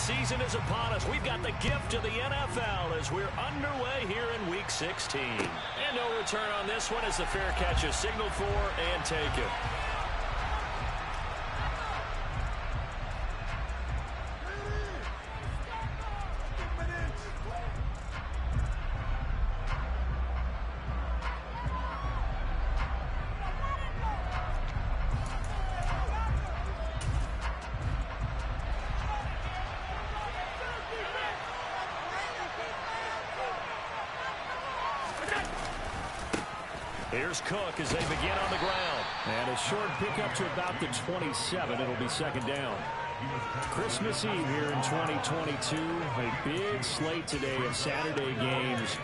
season is upon us. We've got the gift of the NFL as we're underway here in Week 16. And no return on this one as the fair catch is signaled for and taken. Here's Cook as they begin on the ground. And a short pickup to about the 27. It'll be second down. Christmas Eve here in 2022. A big slate today of Saturday games.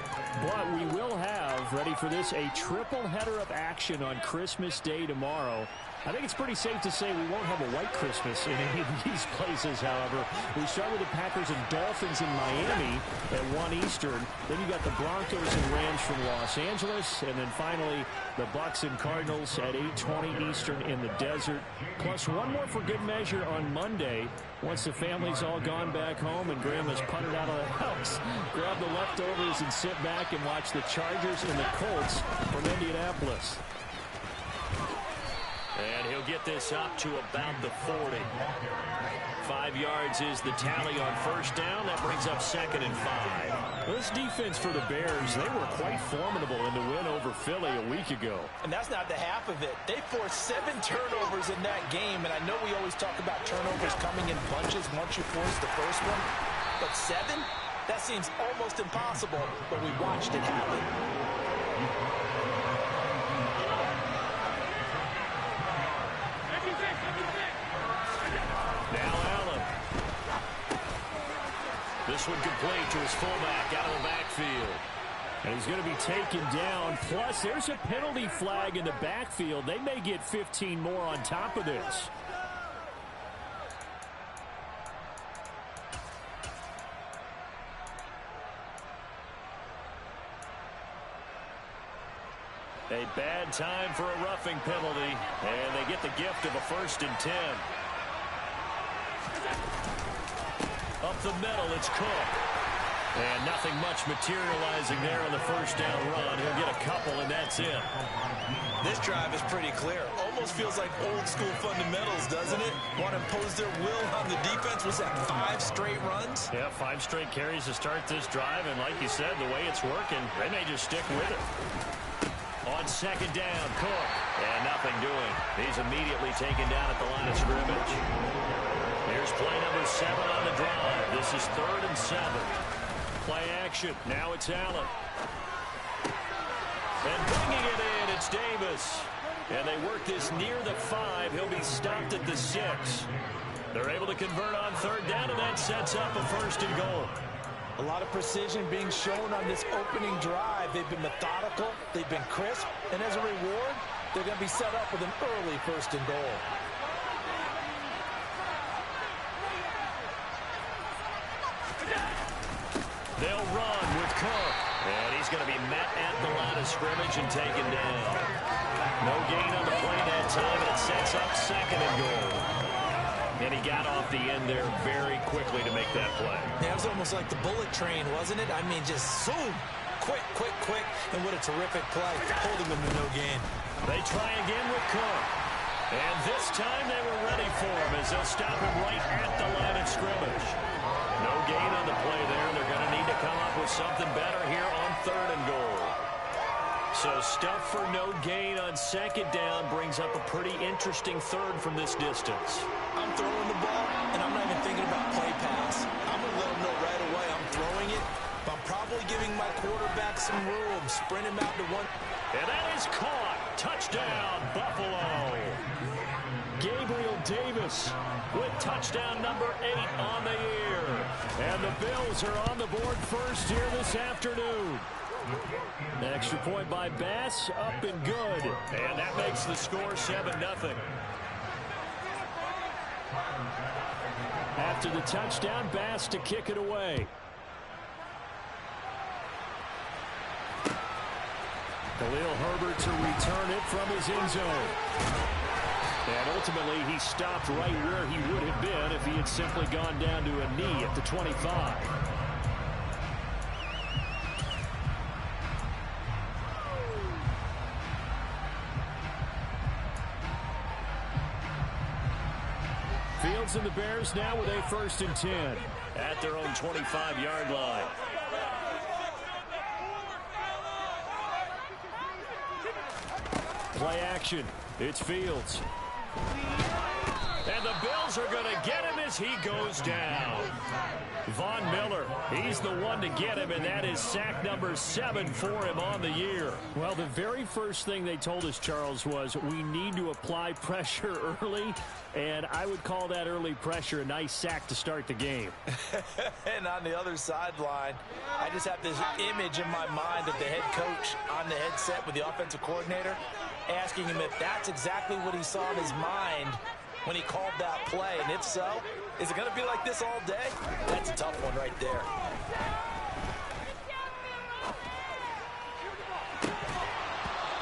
But we will have, ready for this, a triple header of action on Christmas Day tomorrow. I think it's pretty safe to say we won't have a white Christmas in any of these places, however. We start with the Packers and Dolphins in Miami at 1 Eastern. Then you got the Broncos and Rams from Los Angeles. And then finally, the Bucs and Cardinals at 8:20 Eastern in the desert. Plus one more for good measure on Monday. Once the family's all gone back home and Grandma's putted out of the house, grab the leftovers and sit back and watch the Chargers and the Colts from Indianapolis. And he'll get this up to about the 40. 5 yards is the tally on first down. That brings up 2nd and 5. Well, this defense for the Bears, they were quite formidable in the win over Philly a week ago. And that's not the half of it. They forced 7 turnovers in that game. And I know we always talk about turnovers coming in bunches once you force the first one. But 7? That seems almost impossible. But we watched it happen. This one complete to his fullback out of the backfield. And he's going to be taken down. Plus, there's a penalty flag in the backfield. They may get 15 more on top of this. A bad time for a roughing penalty. And they get the gift of a 1st and 10. Up the middle, it's Cook. And nothing much materializing there on the first down run. He'll get a couple, and that's it. This drive is pretty clear. Almost feels like old school fundamentals, doesn't it? Want to impose their will on the defense. Was that 5 straight runs? Yeah, 5 straight carries to start this drive. And like you said, the way it's working, they may just stick with it. On 2nd down, Cook. And nothing doing. He's immediately taken down at the line of scrimmage. Here's play number 7 on the drive. This is 3rd and 7. Play action. Now it's Allen. And bringing it in, it's Davis. And they work this near the 5. He'll be stopped at the 6. They're able to convert on 3rd down, and that sets up a 1st and goal. A lot of precision being shown on this opening drive. They've been methodical. They've been crisp. And as a reward, they're going to be set up with an early 1st and goal. They'll run with Cook. And he's going to be met at the line of scrimmage and taken down. No gain on the play that time, and it sets up 2nd and goal. And he got off the end there very quickly to make that play. Yeah, it was almost like the bullet train, wasn't it? I mean, just zoom. Quick, quick, quick. And what a terrific play, holding them to no gain. They try again with Cook. And this time they were ready for him as they'll stop him right at the line of scrimmage. No gain on the play there. They're going to need to come up with something better here on 3rd and goal. So stuff for no gain on 2nd down brings up a pretty interesting 3rd from this distance. I'm throwing the ball, and I'm not even thinking about play pass. I'm going to let them know right away I'm throwing it, but I'm probably giving my quarterback some room. Sprint him out to 1. And that is caught. Touchdown, Buffalo. Gabriel Davis with touchdown number 8 on the year. And the Bills are on the board first here this afternoon. The extra point by Bass, up and good. And that makes the score 7-0. After the touchdown, Bass to kick it away. Khalil Herbert to return it from his end zone. And ultimately, he stopped right where he would have been if he had simply gone down to a knee at the 25. Fields and the Bears now with a 1st and 10 at their own 25-yard line. Play action. It's Fields. And the Bills are going to get him as he goes down. Von Miller, he's the one to get him, and that is sack number 7 for him on the year. Well, the very first thing they told us, Charles, was we need to apply pressure early, and I would call that early pressure a nice sack to start the game. And on the other sideline, I just have this image in my mind of the head coach on the headset with the offensive coordinator asking him if that's exactly what he saw in his mind when he called that play. And if so, is it going to be like this all day? That's a tough one right there.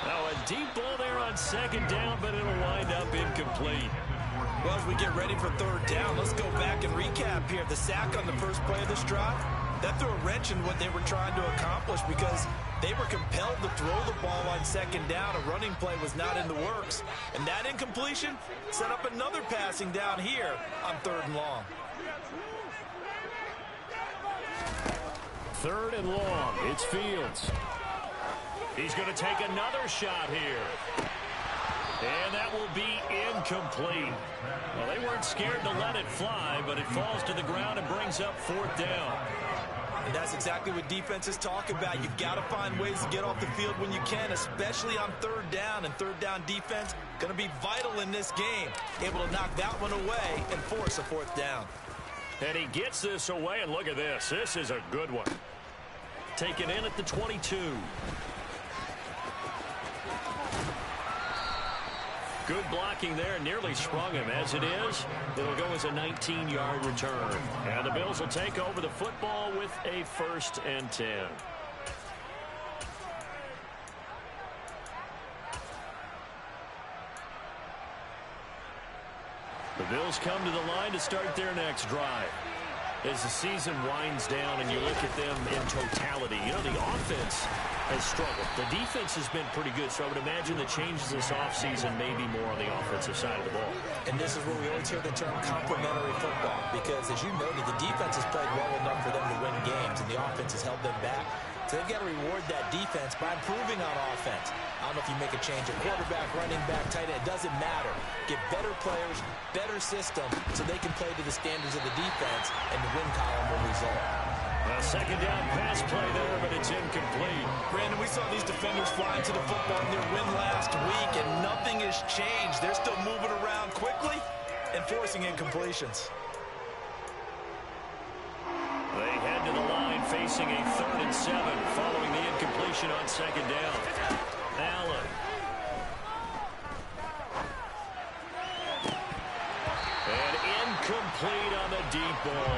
Now a deep ball there on 2nd down, but it'll wind up incomplete. Well, as we get ready for 3rd down, let's go back and recap here. The sack on the first play of this drive, that threw a wrench in what they were trying to accomplish because they were compelled to throw the ball on 2nd down. A running play was not in the works. And that incompletion set up another passing down here on 3rd and long. 3rd and long. It's Fields. He's going to take another shot here. And that will be incomplete. Well, they weren't scared to let it fly, but it falls to the ground and brings up 4th down. And that's exactly what defenses talk about. You've got to find ways to get off the field when you can, especially on 3rd down. And 3rd down defense going to be vital in this game. Able to knock that one away and force a 4th down. And he gets this away, and look at this. This is a good one. Taken in at the 22. Good blocking there, nearly sprung him. As it is, it'll go as a 19-yard return. And the Bills will take over the football with a 1st and 10. The Bills come to the line to start their next drive. As the season winds down and you look at them in totality, you know, the offense has struggled. The defense has been pretty good, so I would imagine the changes this offseason may be more on the offensive side of the ball. And this is where we always hear the term complementary football, because as you noted, the defense has played well enough for them to win games, and the offense has held them back. So they've got to reward that defense by improving on offense. I don't know if you make a change at quarterback, running back, tight end. It doesn't matter. Get better players, better system, so they can play to the standards of the defense, and the win column will result. A 2nd down pass play there, but it's incomplete. Brandon, we saw these defenders flying to the football in their win last week, and nothing has changed. They're still moving around quickly and forcing incompletions. They head to the line facing a 3rd and 7 following the incompletion on 2nd down. Allen. And incomplete on the deep ball.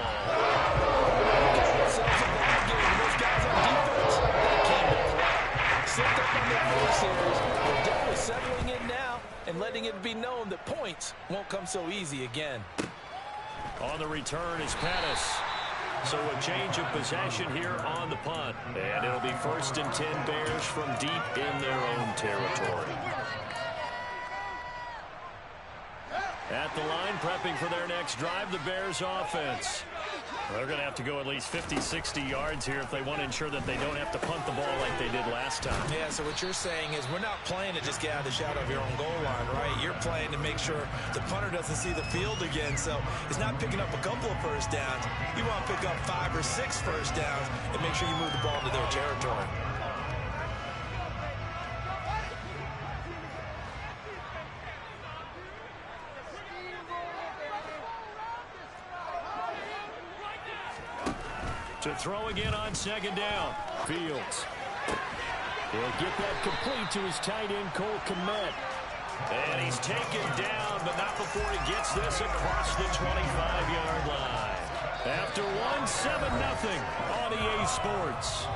Those guys on defense, they came to play. Slipped up on their first series. They're definitely settling in now and letting it be known that points won't come so easy again. On the return is Pettis. So a change of possession here on the punt. And it'll be 1st and 10 Bears from deep in their own territory. At the line, prepping for their next drive, the Bears offense. They're going to have to go at least 50, 60 yards here if they want to ensure that they don't have to punt the ball like they did last time. Yeah, so what you're saying is we're not playing to just get out of the shadow of your own goal line, right? You're playing to make sure the punter doesn't see the field again. So it's not picking up a couple of first downs. You want to pick up 5 or 6 first downs and make sure you move the ball into their territory. To throw again on 2nd down. Fields. He'll get that complete to his tight end, Cole Kmet. And he's taken down, but not before he gets this across the 25-yard line. After one, 7-0 on EA Sports.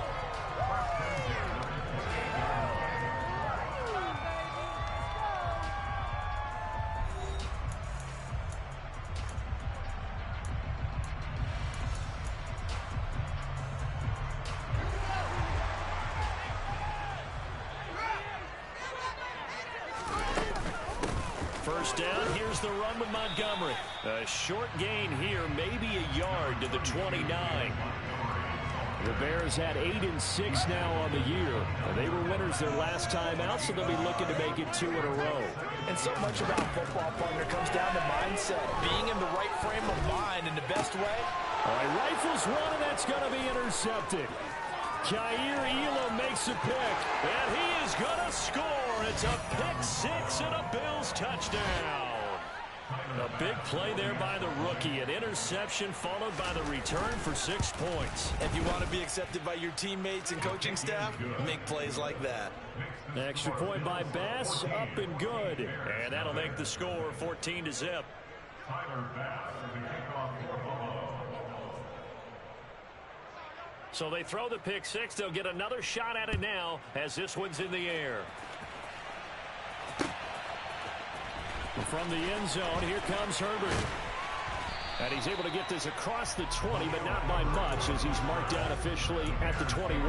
first down. Here's the run with Montgomery. A short gain here, maybe a yard to the 29. The Bears had 8-6 now on the year. They were winners their last time out, so they'll be looking to make it 2 in a row. And so much about football, partner, comes down to mindset. Being in the right frame of mind in the best way. All right, rifles one, and that's going to be intercepted. Kaiir Elam makes a pick. And he is going to score. It's a pick six and a Bills touchdown. A big play there by the rookie. An interception followed by the return for 6 points. If you want to be accepted by your teammates and coaching staff, make plays like that. Extra point by Bass, up and good. And that'll make the score 14-0. So they throw the pick six. They'll get another shot at it now as this one's in the air. From the end zone, here comes Herbert. And he's able to get this across the 20, but not by much as he's marked down officially at the 21.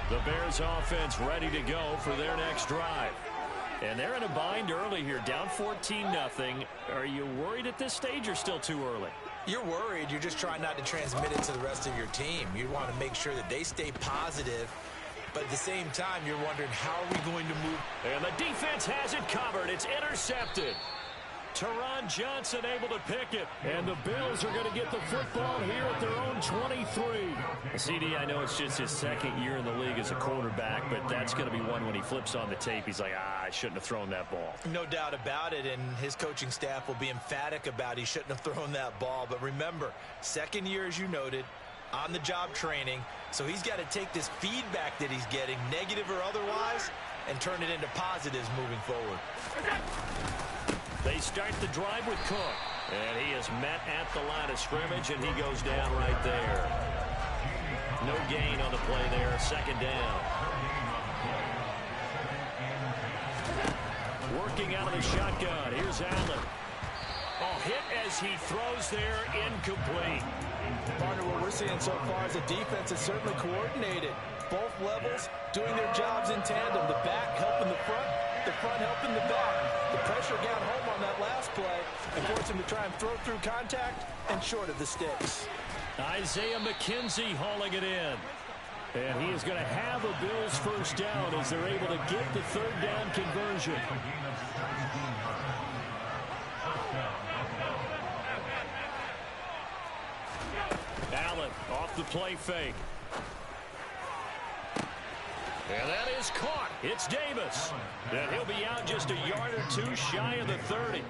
The Bears offense ready to go for their next drive. And they're in a bind early here, down 14-0. Are you worried at this stage or still too early? You're worried. You're just trying not to transmit it to the rest of your team. You want to make sure that they stay positive. But at the same time, you're wondering, how are we going to move? And the defense has it covered. It's intercepted. Teron Johnson able to pick it. And the Bills are going to get the football here at their own 23. CD, I know it's just his second year in the league as a quarterback, but that's going to be one when he flips on the tape. He's like, I shouldn't have thrown that ball. No doubt about it, and his coaching staff will be emphatic about he shouldn't have thrown that ball. But remember, second year, as you noted, on-the-job training, so he's got to take this feedback that he's getting, negative or otherwise, and turn it into positives moving forward. They start the drive with Cook. And he is met at the line of scrimmage, and he goes down right there. No gain on the play there. Second down. Working out of the shotgun. Here's Allen. Oh, hit as he throws there. Incomplete. Partner, what we're seeing so far is the defense is certainly coordinated. Both levels doing their jobs in tandem. The back helping the front helping the back. The pressure got home on that last play and forced him to try and throw through contact and short of the sticks. Isaiah McKenzie hauling it in. And he is going to have a Bills first down as they're able to get the third down conversion. Allen off the play fake. And that is caught. It's Davis. And he'll be out just a yard or two shy of the 30.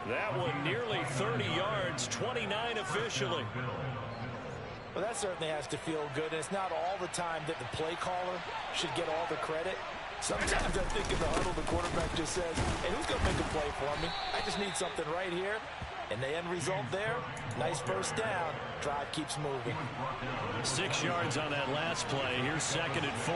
That one nearly 30 yards, 29 officially. Well, that certainly has to feel good, and it's not all the time that the play caller should get all the credit. Sometimes I think in the huddle, the quarterback just says, hey, who's going to make a play for me? I just need something right here. And the end result there, nice first down. Drive keeps moving. 6 yards on that last play. Here's 2nd and 4.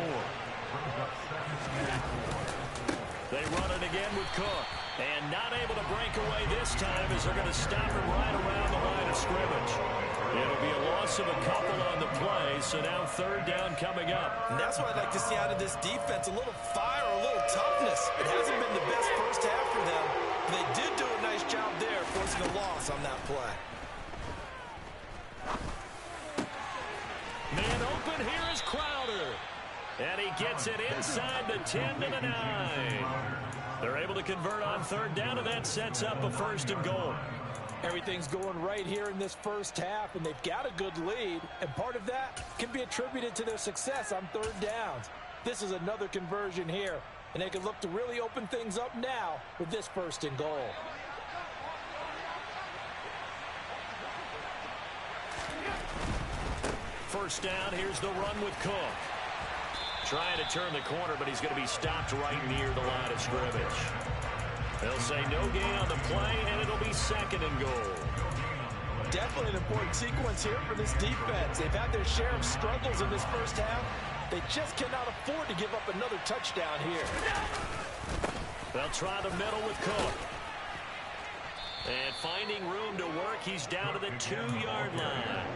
They run it again with Cook. And not able to break away this time as they're going to stop it right around the line of scrimmage. It'll be a loss of a couple on the play, so now third down coming up. And that's what I'd like to see out of this defense, a little fire, a little toughness. It hasn't been the best first half for them. They did do a nice job there, forcing a loss on that play. Man open, here is Crowder. And he gets it inside the 10 to the 9. They're able to convert on third down, and that sets up a 1st and goal. Everything's going right here in this first half, and they've got a good lead, and part of that can be attributed to their success on third downs. This is another conversion here, and they can look to really open things up now with this 1st and goal. First down, here's the run with Cook. Trying to turn the corner, but he's going to be stopped right near the line of scrimmage. They'll say no gain on the play, and it'll be 2nd and goal. Definitely an important sequence here for this defense. They've had their share of struggles in this first half. They just cannot afford to give up another touchdown here. They'll try the middle with Cook. And finding room to work, he's down to the 2-yard line.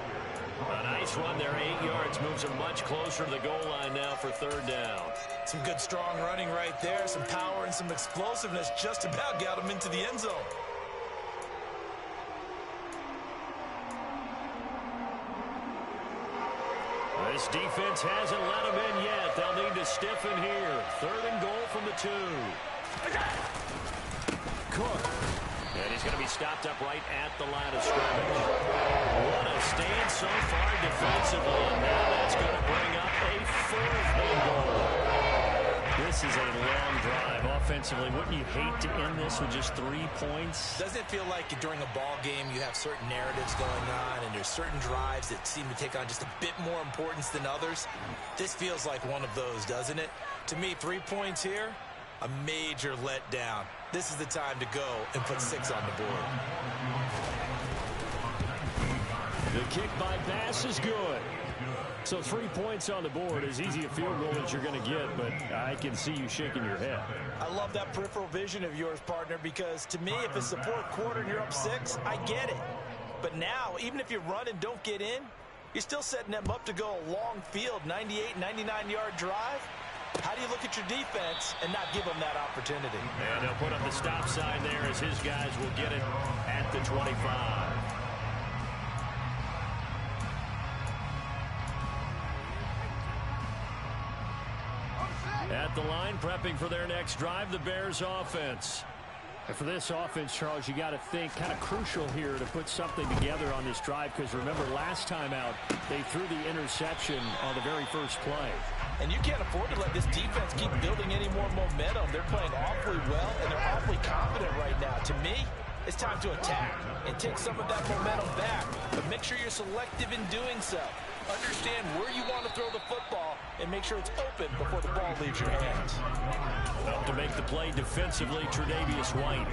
A nice run there, 8 yards, moves him much closer to the goal line now for third down. Some good strong running right there, some power and some explosiveness just about got him into the end zone. This defense hasn't let him in yet. They'll need to stiffen here. Third and goal from the 2. Cook. And he's going to be stopped up right at the line of scrimmage. What a stand so far defensively, and now that's going to bring up a 4th and goal. This is a long drive offensively. Wouldn't you hate to end this with just 3 points? Doesn't it feel like during a ball game you have certain narratives going on and there's certain drives that seem to take on just a bit more importance than others? This feels like one of those, doesn't it? To me, 3 points here, a major letdown. This is the time to go and put 6 on the board. The kick by Bass is good. So 3 points on the board, as easy a field goal as you're going to get, but I can see you shaking your head. I love that peripheral vision of yours, partner, because to me, if it's the 4th quarter and you're up 6, I get it. But now, even if you run and don't get in, you're still setting them up to go a long field, 98, 99-yard drive. How do you look at your defense and not give them that opportunity? And they'll put up the stop sign there as his guys will get it at the 25. At the line, prepping for their next drive, the Bears offense. And for this offense, Charles, you got to think kind of crucial here to put something together on this drive, because remember last time out, they threw the interception on the very first play. And you can't afford to let this defense keep building any more momentum. They're playing awfully well, and they're awfully confident right now. To me, it's time to attack and take some of that momentum back, but make sure you're selective in doing so. Understand where you want to throw the football and make sure it's open before the ball leaves your hands. Up to make the play defensively, Tre'Davious White.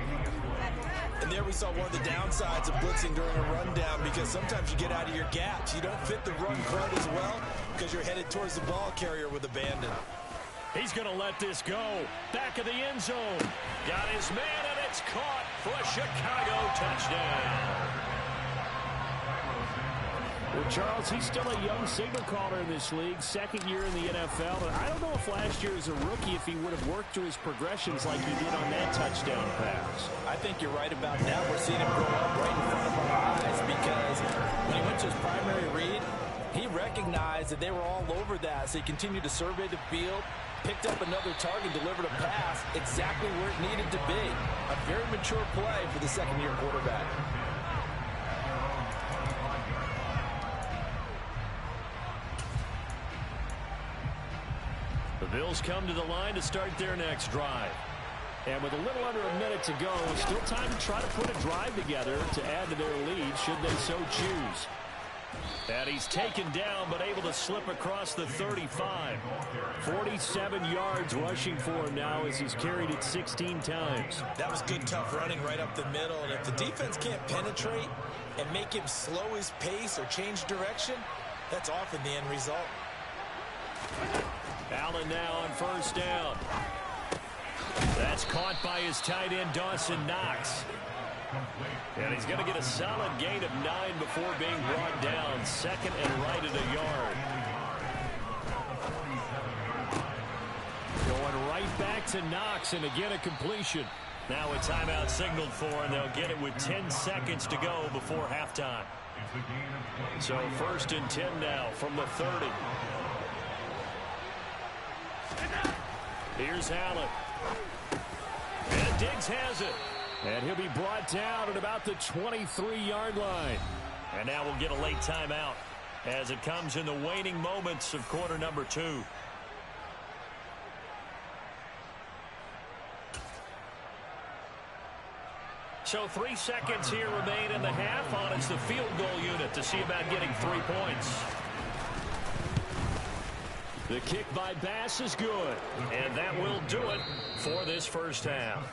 And there we saw one of the downsides of blitzing during a rundown, because sometimes you get out of your gaps. You don't fit the run quite as well because you're headed towards the ball carrier with abandon. He's going to let this go. Back of the end zone. Got his man, and it's caught for a Chicago touchdown. Well, Charles, he's still a young signal caller in this league, second year in the NFL. But I don't know if last year as a rookie, if he would have worked through his progressions like he did on that touchdown pass. I think you're right about that. We're seeing him grow up right in front of our eyes, because when he went to his primary read, he recognized that they were all over that. So he continued to survey the field, picked up another target, delivered a pass exactly where it needed to be. A very mature play for the second-year quarterback. The Bills come to the line to start their next drive. And with a little under a minute to go, still time to try to put a drive together to add to their lead, should they so choose. And he's taken down, but able to slip across the 35. 47 yards rushing for him now as he's carried it 16 times. That was good, tough running right up the middle. And if the defense can't penetrate and make him slow his pace or change direction, that's often the end result. Allen now on first down. That's caught by his tight end, Dawson Knox. And he's going to get a solid gain of 9 before being brought down. Second and right at a yard. Going right back to Knox, and again a completion. Now a timeout signaled for, and they'll get it with 10 seconds to go before halftime. So first and 10 now from the 30. Here's Allen. And Diggs has it. And he'll be brought down at about the 23-yard line. And now we'll get a late timeout as it comes in the waning moments of quarter number 2. So 3 seconds here remain in the half. On it's the field goal unit to see about getting 3 points. The kick by Bass is good. And that will do it for this first half.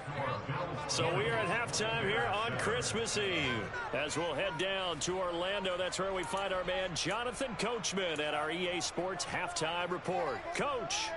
So we are at halftime here on Christmas Eve. As we'll head down to Orlando, that's where we find our man Jonathan Coachman at our EA Sports Halftime Report. Coach.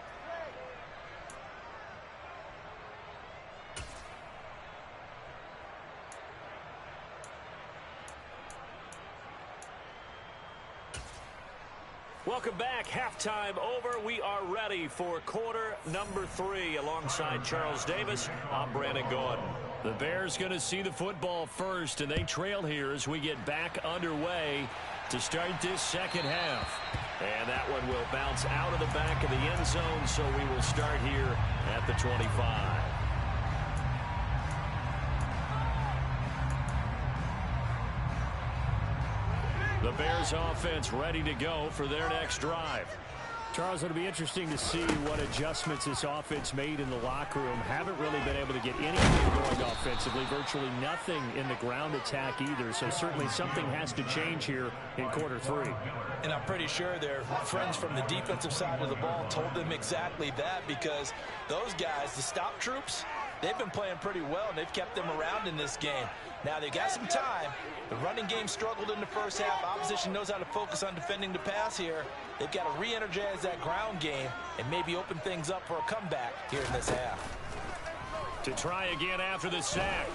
Welcome back. Halftime over. We are ready for quarter number 3. Alongside Charles Davis, I'm Brandon Gaudin. The Bears going to see the football first, and they trail here as we get back underway to start this second half. And that one will bounce out of the back of the end zone, so we will start here at the 25. The Bears offense ready to go for their next drive. Charles, it'll be interesting to see what adjustments this offense made in the locker room. Haven't really been able to get anything going offensively. Virtually nothing in the ground attack either. So certainly something has to change here in quarter 3. And I'm pretty sure their friends from the defensive side of the ball told them exactly that, because those guys, the stop troops, they've been playing pretty well, and they've kept them around in this game. Now, they got some time. The running game struggled in the first half. Opposition knows how to focus on defending the pass here. They've got to re-energize that ground game and maybe open things up for a comeback here in this half. To try again after the sack.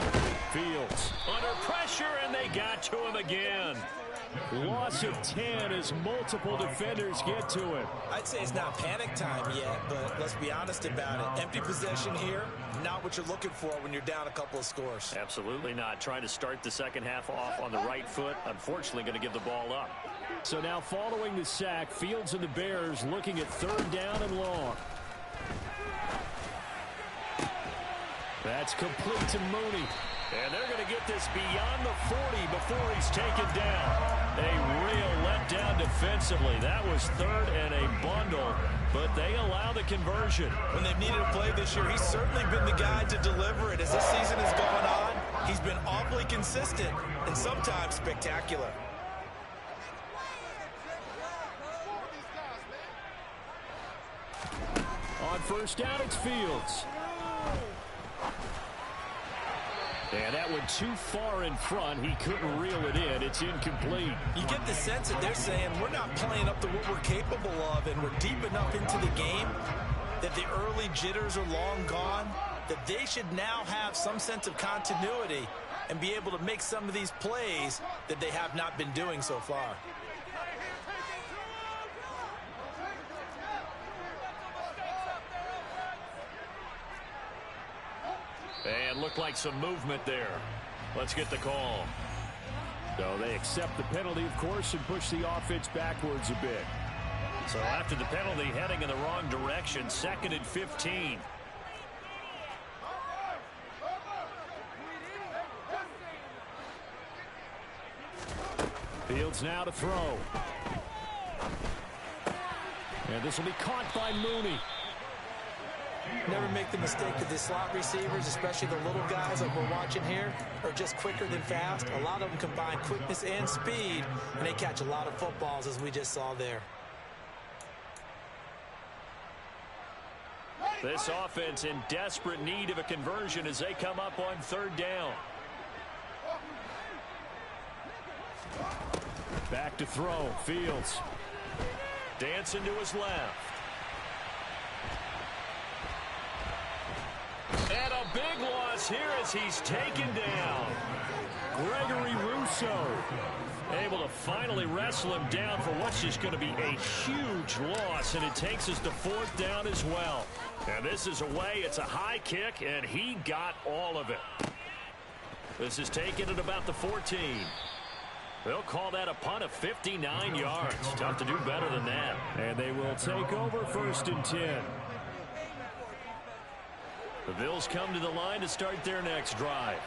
Fields under pressure, and they got to him again. Loss of 10 as multiple defenders get to him. I'd say it's not panic time yet, but let's be honest about it. Empty possession here, not what you're looking for when you're down a couple of scores. Absolutely not. Trying to start the second half off on the right foot. Unfortunately, going to give the ball up. So now following the sack, Fields and the Bears looking at 3rd down and long. That's complete to Mooney. And they're going to get this beyond the 40 before he's taken down. A real letdown defensively. That was 3rd and a bundle, but they allow the conversion. When they've needed a play this year, he's certainly been the guy to deliver it. As this season has gone on, he's been awfully consistent and sometimes spectacular. On 1st down, it's Fields. And that went too far in front. He couldn't reel it in. It's incomplete. You get the sense that they're saying we're not playing up to what we're capable of, and we're deep enough into the game that the early jitters are long gone, that they should now have some sense of continuity and be able to make some of these plays that they have not been doing so far. And looked like some movement there. Let's get the call. So they accept the penalty, of course, and push the offense backwards a bit. So after the penalty, heading in the wrong direction, 2nd and 15. Fields now to throw. And this will be caught by Mooney. Never make the mistake that the slot receivers, especially the little guys like we're watching here, are just quicker than fast. A lot of them combine quickness and speed, and they catch a lot of footballs, as we just saw there. This offense in desperate need of a conversion as they come up on 3rd down. Back to throw. Fields. Dancing to his left. And a big loss here as he's taken down. Gregory Rousseau. Able to finally wrestle him down for what's just going to be a huge loss, and it takes us to 4th down as well. And this is away. It's a high kick, and he got all of it. This is taken at about the 14. They'll call that a punt of 59 yards. Tough to do better than that. And they will take over 1st and 10. The Bills come to the line to start their next drive.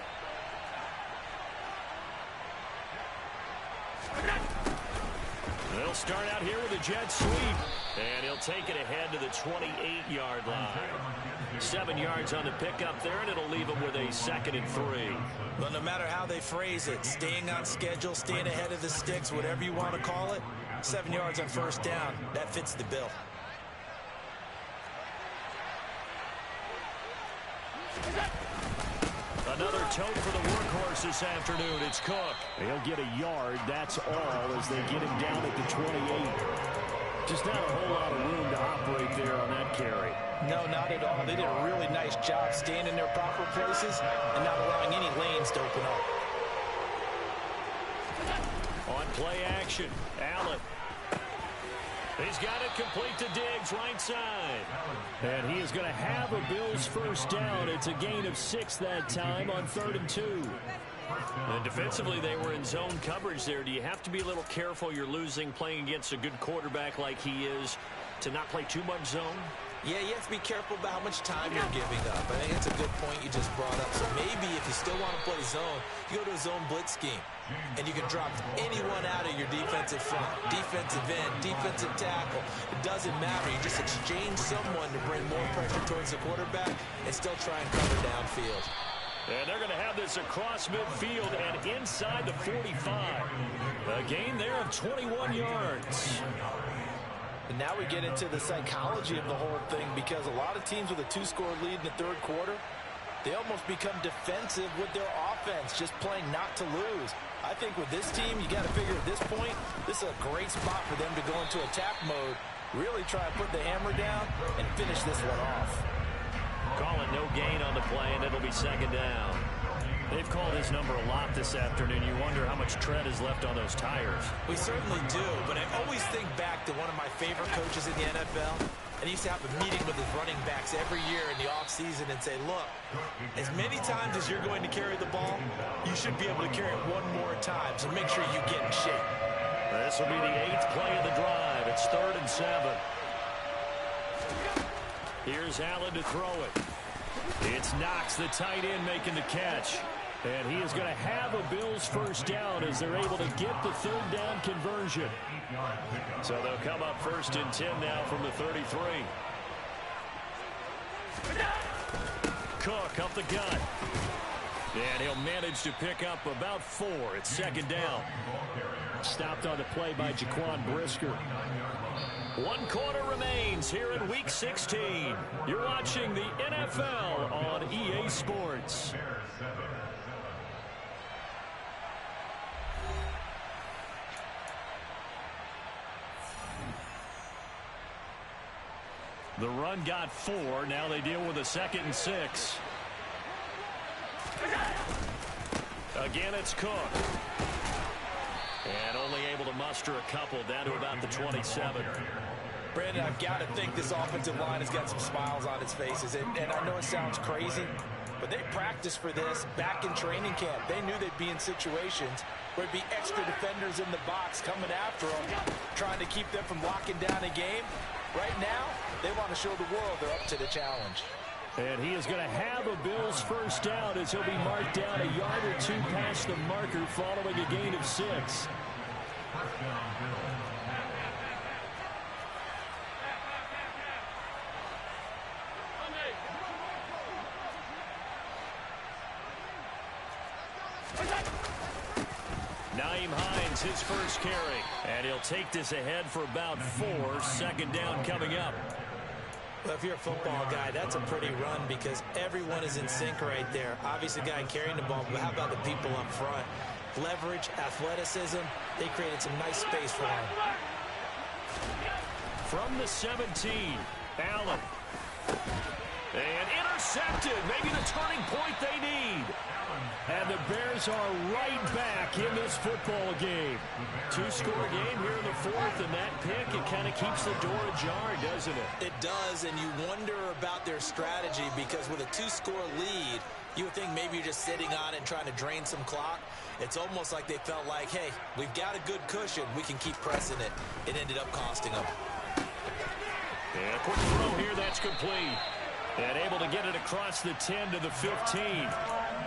They'll start out here with a jet sweep. And he'll take it ahead to the 28-yard line. 7 yards on the pickup there, and it'll leave him with a 2nd and 3. But no matter how they phrase it, staying on schedule, staying ahead of the sticks, whatever you want to call it, 7 yards on 1st down, that fits the bill. Another tote for the workhorse this afternoon. It's Cook. They'll get a yard, that's all, as they get him down at the 28. Just not a whole lot of room to operate there on that carry. No, not at all. They did a really nice job staying in their proper places and not allowing any lanes to open up. On play action, Allen. He's got it complete to Diggs, right side. And he is going to have a Bills first down. It's a gain of 6 that time on 3rd and 2. And defensively, they were in zone coverage there. Do you have to be a little careful? You're losing playing against a good quarterback like he is to not play too much zone? Yeah, you have to be careful about how much time you're giving up. I think that's a good point you just brought up. So maybe if you still want to play zone, you go to a zone blitz scheme. And you can drop anyone out of your defensive front, defensive end, defensive tackle. It doesn't matter. You just exchange someone to bring more pressure towards the quarterback and still try and cover downfield. And they're going to have this across midfield and inside the 45. A gain there of 21 yards. And now we get into the psychology of the whole thing, because a lot of teams with a 2-score lead in the 3rd quarter, they almost become defensive with their offense, just playing not to lose. I think with this team, you got to figure at this point, this is a great spot for them to go into attack mode, really try and put the hammer down and finish this one off. Calling no gain on the play, and it'll be 2nd down. They've called his number a lot this afternoon. You wonder how much tread is left on those tires. We certainly do, but I always think back to one of my favorite coaches in the NFL. And he used to have a meeting with his running backs every year in the offseason and say, look, as many times as you're going to carry the ball, you should be able to carry it one more time, so make sure you get in shape. This will be the 8th play of the drive. It's 3rd and 7. Here's Allen to throw it. It's Knox, the tight end, making the catch. And he is going to have a Bills first down as they're able to get the 3rd down conversion. So they'll come up 1st and 10 now from the 33. Cook up the gut. And he'll manage to pick up about 4. It's 2nd down. Stopped on the play by Jaquan Brisker. 1 quarter remains here in Week 16. You're watching the NFL on EA Sports. The run got 4. Now they deal with a 2nd and 6. Again, it's Cook. And only able to muster a couple down to about the 27. Brandon, I've got to think this offensive line has got some smiles on its faces. And I know it sounds crazy, but they practiced for this back in training camp. They knew they'd be in situations where it'd be extra defenders in the box coming after them, trying to keep them from locking down a game. Right now, they want to show the world they're up to the challenge. And he is going to have a Bills first down as he'll be marked down a yard or 2 past the marker following a gain of 6. Nyheim Hines, his first carry. And he'll take this ahead for about 4. 2nd down coming up. Well, if you're a football guy, that's a pretty run because everyone is in sync right there. Obviously, the guy carrying the ball, but how about the people up front? Leverage, athleticism, they created some nice space for him. From the 17, Allen. And intercepted, maybe the turning point they need. And the Bears are right back in this football game. 2-score game here in the 4th, and that pick, it kind of keeps the door ajar, doesn't it? It does, and you wonder about their strategy because with a 2-score lead, you would think maybe you're just sitting on it and trying to drain some clock. It's almost like they felt like, hey, we've got a good cushion. We can keep pressing it. It ended up costing them. And a quick throw here, that's complete. And able to get it across the 10 to the 15.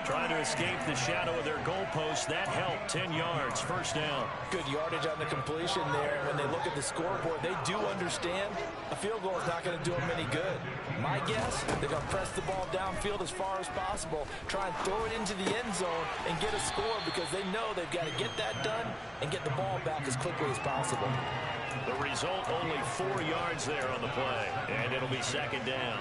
Trying to escape the shadow of their goalpost. That helped. 10 yards. First down. Good yardage on the completion there. And when they look at the scoreboard, they do understand a field goal is not going to do them any good. My guess, they're going to press the ball downfield as far as possible, try and throw it into the end zone and get a score because they know they've got to get that done and get the ball back as quickly as possible. The result, only 4 yards there on the play. And it'll be 2nd down.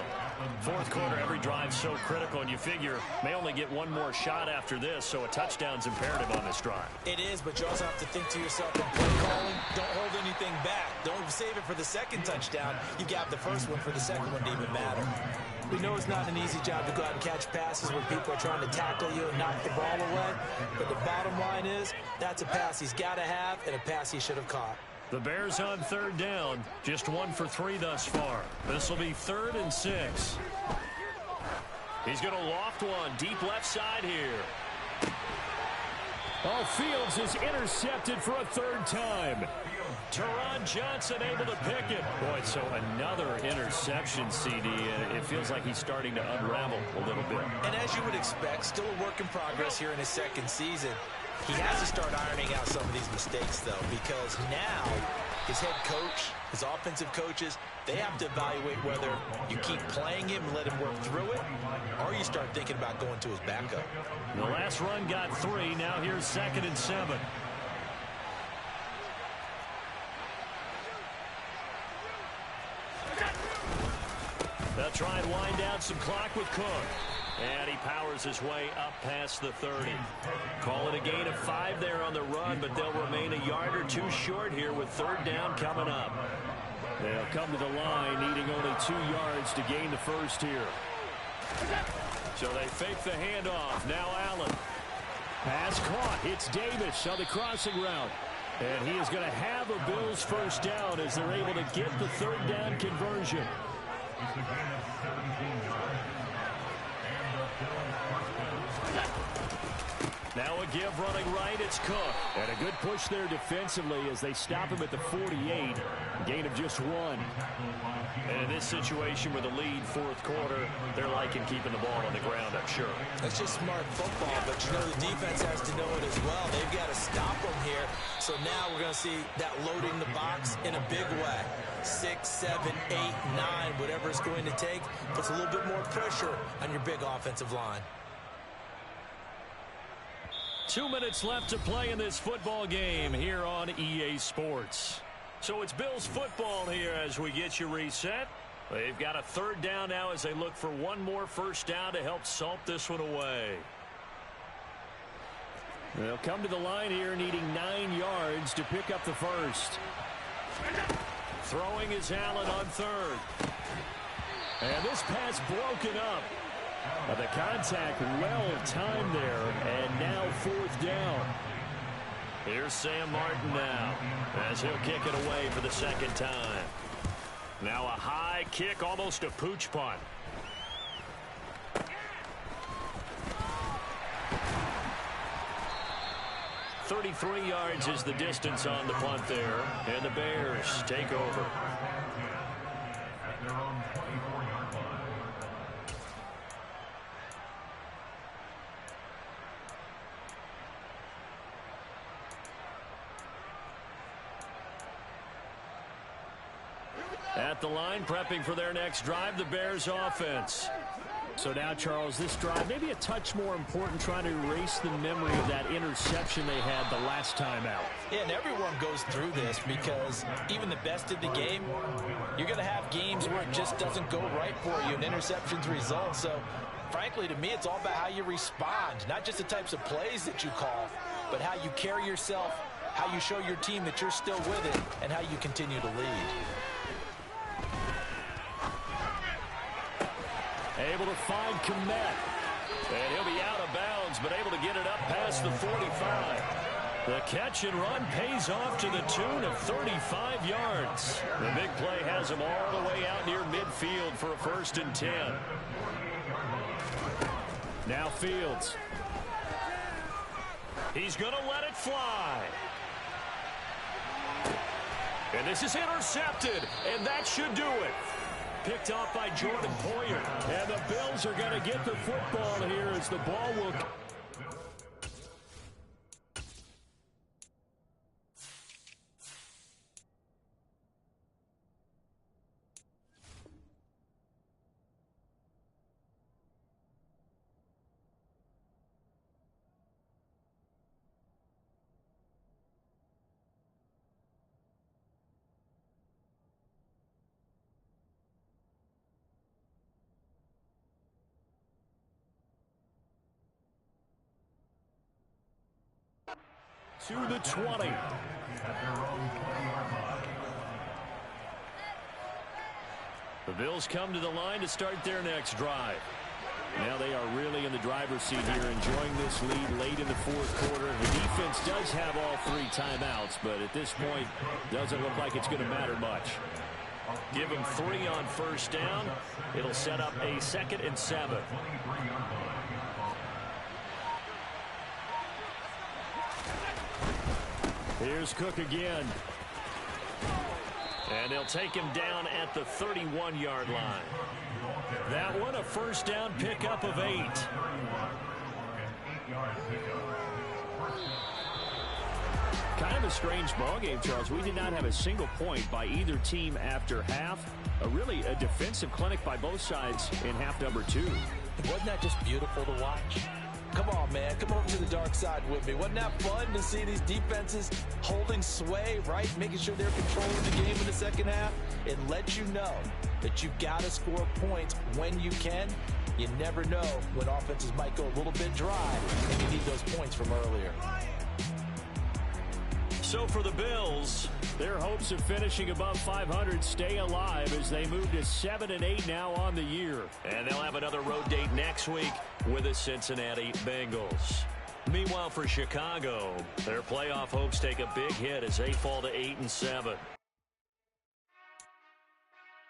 4th quarter, every drive so critical, and you figure may only get one more shot after this, so a touchdown's imperative on this drive. It is, but you also have to think to yourself in play calling, don't hold anything back. Don't save it for the 2nd touchdown. You got the first one for the 2nd one to even matter. We know it's not an easy job to go out and catch passes where people are trying to tackle you and knock the ball away, but the bottom line is that's a pass he's got to have and a pass he should have caught. The Bears on third down, just 1 for 3 thus far. This will be 3rd and 6. He's going to loft one deep left side here. Oh, Fields is intercepted for a 3rd time. Teron Johnson able to pick it. Boy, so another interception, CD. It feels like he's starting to unravel a little bit. And as you would expect, still a work in progress here in his 2nd season. He has to start ironing out some of these mistakes, though, because now his head coach, his offensive coaches, they have to evaluate whether you keep playing him and let him work through it, or you start thinking about going to his backup. The last run got 3. Now here's 2nd and 7. They'll try and wind down some clock with Cook. And he powers his way up past the 30. Call it a gain of 5 there on the run, but they'll remain a yard or 2 short here with 3rd down coming up. They'll come to the line needing only 2 yards to gain the first here. So they fake the handoff. Now Allen. Pass caught. It's Davis on the crossing route. And he is going to have a Bills first down as they're able to get the 3rd down conversion. Now a give running right, it's Cook. And a good push there defensively as they stop him at the 48. Gain of just 1. And in this situation with a lead 4th quarter, they're liking keeping the ball on the ground, I'm sure. That's just smart football, but you know the defense has to know it as well. They've got to stop them here. So now we're going to see that loading the box in a big way. 6, 7, 8, 9, whatever it's going to take, puts a little bit more pressure on your big offensive line. 2 minutes left to play in this football game here on EA Sports. So it's Bills football here as we get you reset. They've got a 3rd down now as they look for 1 more first down to help salt this one away. They'll come to the line here needing 9 yards to pick up the first. Throwing is Allen on 3rd. And this pass broken up. The contact well timed there, and now 4th down. Here's Sam Martin now as he'll kick it away for the 2nd time. Now a high kick, almost a pooch punt. .33 yards is the distance on the punt there, and the Bears take over. At the line, prepping for their next drive, the Bears offense. So now, Charles, this drive maybe a touch more important, trying to erase the memory of that interception they had the last time out. Yeah, and everyone goes through this because even the best of the game, you're going to have games where it just doesn't go right for you and interceptions result. So, frankly, to me, it's all about how you respond, not just the types of plays that you call, but how you carry yourself, how you show your team that you're still with it, and how you continue to lead. Able to find Kmet. And he'll be out of bounds, but able to get it up past the 45. The catch and run pays off to the tune of 35 yards. The big play has him all the way out near midfield for a 1st and 10. Now Fields. He's going to let it fly. And this is intercepted, and that should do it. Picked off by Jordan Poyer. And the Bills are going to get the football here as the ball will... to the 20. The Bills come to the line to start their next drive. Now they are really in the driver's seat here, enjoying this lead late in the fourth quarter. The defense does have all 3 timeouts, but at this point, doesn't look like it's going to matter much. Give him 3 on first down. It'll set up a 2nd and 7. Here's Cook again. And they'll take him down at the 31-yard line. That one, a first down pickup of 8. Kind of a strange ball game, Charles. We did not have a single point by either team after half. Really a defensive clinic by both sides in half number 2. Wasn't that just beautiful to watch? Come on, man. Come over to the dark side with me. Wasn't that fun to see these defenses holding sway, right? Making sure they're controlling the game in the second half. It lets you know that you've got to score points when you can. You never know when offenses might go a little bit dry, and you need those points from earlier. So for the Bills, their hopes of finishing above 500 stay alive as they move to 7-8 now on the year. And they'll have another road date next week with the Cincinnati Bengals. Meanwhile, for Chicago, their playoff hopes take a big hit as they fall to 8-7.